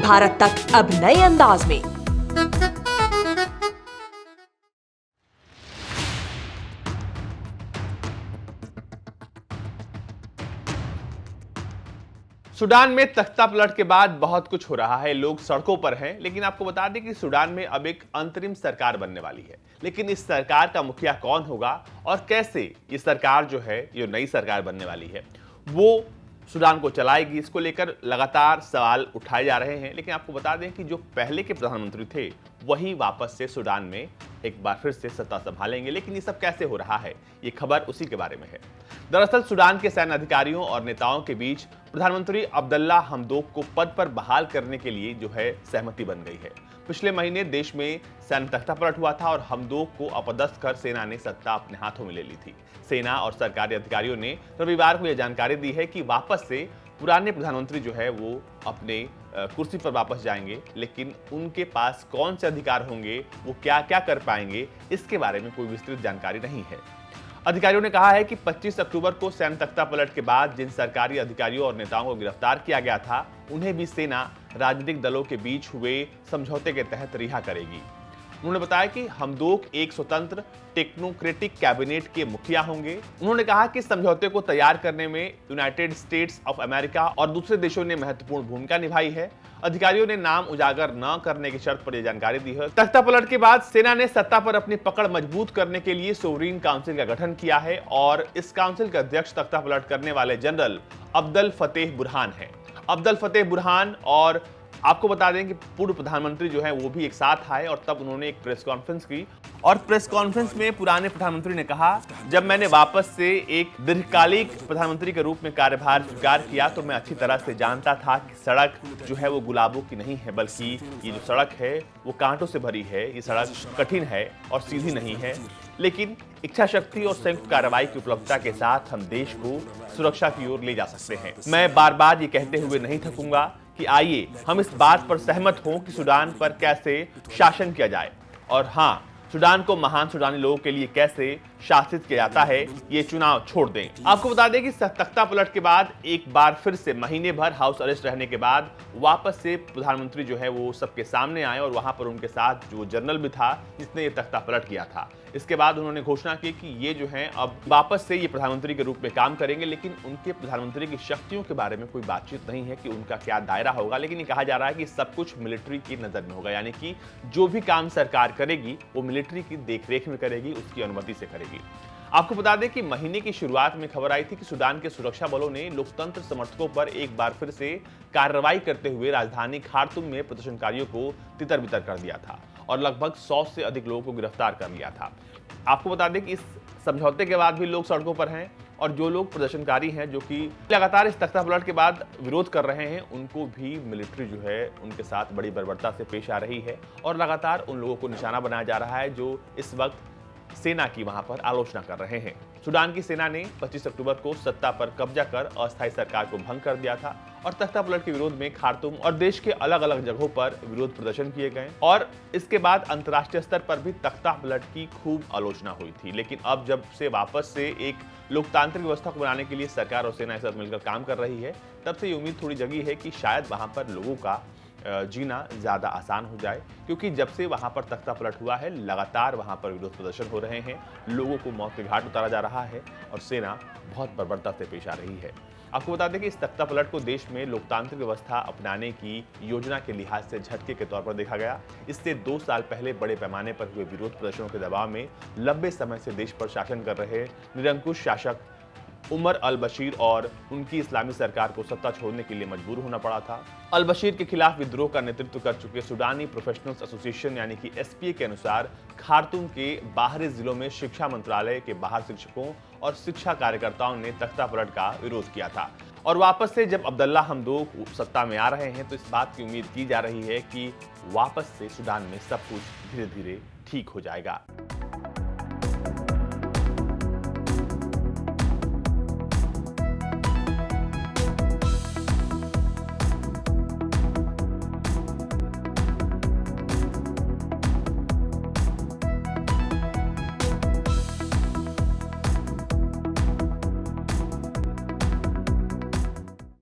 भारत तक अब नए अंदाज में। सूडान में तख्ता पलट के बाद बहुत कुछ हो रहा है, लोग सड़कों पर हैं। लेकिन आपको बता दें कि सूडान में अब एक अंतरिम सरकार बनने वाली है। लेकिन इस सरकार का मुखिया कौन होगा और कैसे ये सरकार जो है, ये नई सरकार बनने वाली है, वो सूडान को चलाएगी, इसको लेकर लगातार सवाल उठाए जा रहे हैं। लेकिन आपको बता दें कि जो पहले के प्रधानमंत्री थे वही वापस से सूडान में एक बार फिर से सत्ता संभालेंगे। लेकिन ये सब कैसे हो रहा है, ये खबर उसी के बारे में है। दरअसल सूडान के सैन्य अधिकारियों और नेताओं के बीच प्रधानमंत्री अब्दुल्ला हमदोक को पद पर बहाल करने के लिए जो है सहमति बन गई है। पिछले महीने देश में सैन्य तख्ता पलट हुआ था और हमदोक को अपदस्थ कर सेना ने सत्ता अपने हाथों में ले ली थी। सेना और सरकारी अधिकारियों ने रविवार को यह जानकारी दी है कि वापस से पुराने प्रधानमंत्री जो है वो अपने कुर्सी पर वापस जाएंगे। लेकिन उनके पास कौन से अधिकार होंगे, वो क्या क्या कर पाएंगे, इसके बारे में कोई विस्तृत जानकारी नहीं है। अधिकारियों ने कहा है कि 25 अक्टूबर को सैन्य तख्ता पलट के बाद जिन सरकारी अधिकारियों और नेताओं को गिरफ्तार किया गया था, उन्हें भी सेना राजनीतिक दलों के बीच हुए समझौते के तहत रिहा करेगी। उन्होंने बताया कि हमदोक एक स्वतंत्र टेक्नोक्रेटिक कैबिनेट के मुखिया होंगे। उन्होंने कहा कि समझौते को तैयार करने में यूनाइटेड स्टेट्स ऑफ अमेरिका और दूसरे देशों ने महत्वपूर्ण भूमिका निभाई है। अधिकारियों ने नाम उजागर न करने की शर्त पर यह जानकारी दी है। तख्ता पलट के बाद सेना ने सत्ता पर अपनी पकड़ मजबूत करने के लिए सोवरीन काउंसिल का गठन किया है और इस काउंसिल के अध्यक्ष तख्ता पलट करने वाले जनरल अब्दुल फतेह बुरहान हैं। अब्दुल फतेह बुरहान और आपको बता दें कि पूर्व प्रधानमंत्री जो है वो भी एक साथ आए और तब उन्होंने एक प्रेस कॉन्फ्रेंस की और प्रेस कॉन्फ्रेंस में पुराने प्रधानमंत्री ने कहा, जब मैंने वापस से एक दीर्घकालिक प्रधानमंत्री के रूप में कार्यभार स्वीकार किया तो मैं अच्छी तरह से जानता था कि सड़क जो है वो गुलाबों की नहीं है, बल्कि ये जो सड़क है वो कांटों से भरी है। ये सड़क कठिन है और सीधी नहीं है, लेकिन इच्छा शक्ति और संयुक्त कार्रवाई की उपलब्धता के साथ हम देश को सुरक्षा की ओर ले जा सकते हैं। मैं बार बार ये कहते हुए नहीं थकूंगा कि आइए हम इस बात पर सहमत हों कि सूडान पर कैसे शासन किया जाए और हाँ, सूडान को महान सूडानी लोगों के लिए कैसे शासित किया जाता है, ये चुनाव छोड़ दें। आपको बता दें कि तख्ता पलट के बाद एक बार फिर से महीने भर हाउस अरेस्ट रहने के बाद वापस से प्रधानमंत्री जो है वो सबके सामने आए और वहां पर उनके साथ जो जनरल भी था जिसने ये तख्ता पलट किया था। इसके बाद उन्होंने घोषणा की कि ये जो है अब वापस से ये प्रधानमंत्री के रूप में काम करेंगे। लेकिन उनके प्रधानमंत्री की शक्तियों के बारे में कोई बातचीत नहीं है कि उनका क्या दायरा होगा। लेकिन ये कहा जा रहा है कि सब कुछ मिलिट्री की नजर में होगा, यानी कि जो भी काम सरकार करेगी वो मिलिट्री की देखरेख में करेगी, उसकी अनुमति से करेगी। आपको बता दें कि महीने की शुरुआत में खबर आई थी कि सूडान के सुरक्षा बलों ने लोकतंत्र समर्थकों पर एक बार फिर से कार्रवाई करते हुए राजधानी खार्तूम में प्रदर्शनकारियों को तितर-बितर कर दिया था और लगभग 100 से अधिक लोगों को गिरफ्तार कर लिया था। आपको बता दें कि इस समझौते के बाद भी लोग सड़कों पर हैं और जो लोग प्रदर्शनकारी हैं जो कि लगातार इस तख्ता पलट के बाद विरोध कर रहे हैं, उनको भी मिलिट्री जो है उनके साथ बड़ी बर्बरता से पेश आ रही है और लगातार उन लोगों को निशाना बनाया जा रहा है जो इस वक्त सेना की वहां पर आलोचना कर रहे हैं। सूडान की सेना ने 25 अक्टूबर को सत्ता पर कब्जा कर अस्थायी सरकार को भंग कर दिया था और तख्ता पलट के विरोध में खार्तूम और देश के अलग अलग जगहों पर विरोध प्रदर्शन किए गए और इसके बाद अंतर्राष्ट्रीय स्तर पर भी तख्ता पलट की खूब आलोचना हुई थी। लेकिन अब जब से वापस से एक लोकतांत्रिक व्यवस्था को बनाने के लिए सरकार और सेना एक साथ मिलकर काम कर रही है, तब से ये उम्मीद थोड़ी जगी है कि शायद वहां पर लोगों का जीना ज्यादा आसान हो जाए, क्योंकि जब से वहां पर तख्ता पलट हुआ है लगातार वहां पर विरोध प्रदर्शन हो रहे हैं, लोगों को मौत के घाट उतारा जा रहा है और सेना बहुत बर्बरता से पेश आ रही है। आपको बता दें कि इस तख्ता पलट को देश में लोकतांत्रिक व्यवस्था अपनाने की योजना के लिहाज से झटके के तौर पर देखा गया। इससे 2 साल पहले बड़े पैमाने पर हुए विरोध प्रदर्शनों के दबाव में लंबे समय से देश पर शासन कर रहे निरंकुश शासक उमर अल बशीर और उनकी इस्लामी सरकार को सत्ता छोड़ने के लिए मजबूर होना पड़ा था। अल बशीर के खिलाफ विद्रोह का नेतृत्व कर चुके सूडानी प्रोफेशनल्स एसोसिएशन यानी कि एसपीए के अनुसार खार्तूम के बाहरी जिलों में शिक्षा मंत्रालय के बाहर शिक्षकों और शिक्षा कार्यकर्ताओं ने तख्ता पलट का विरोध किया था और वापस से जब अब्दुल्ला हमदोक सत्ता में आ रहे हैं तो इस बात की उम्मीद की जा रही है कि वापस से सूडान में सब कुछ धीरे धीरे ठीक हो जाएगा।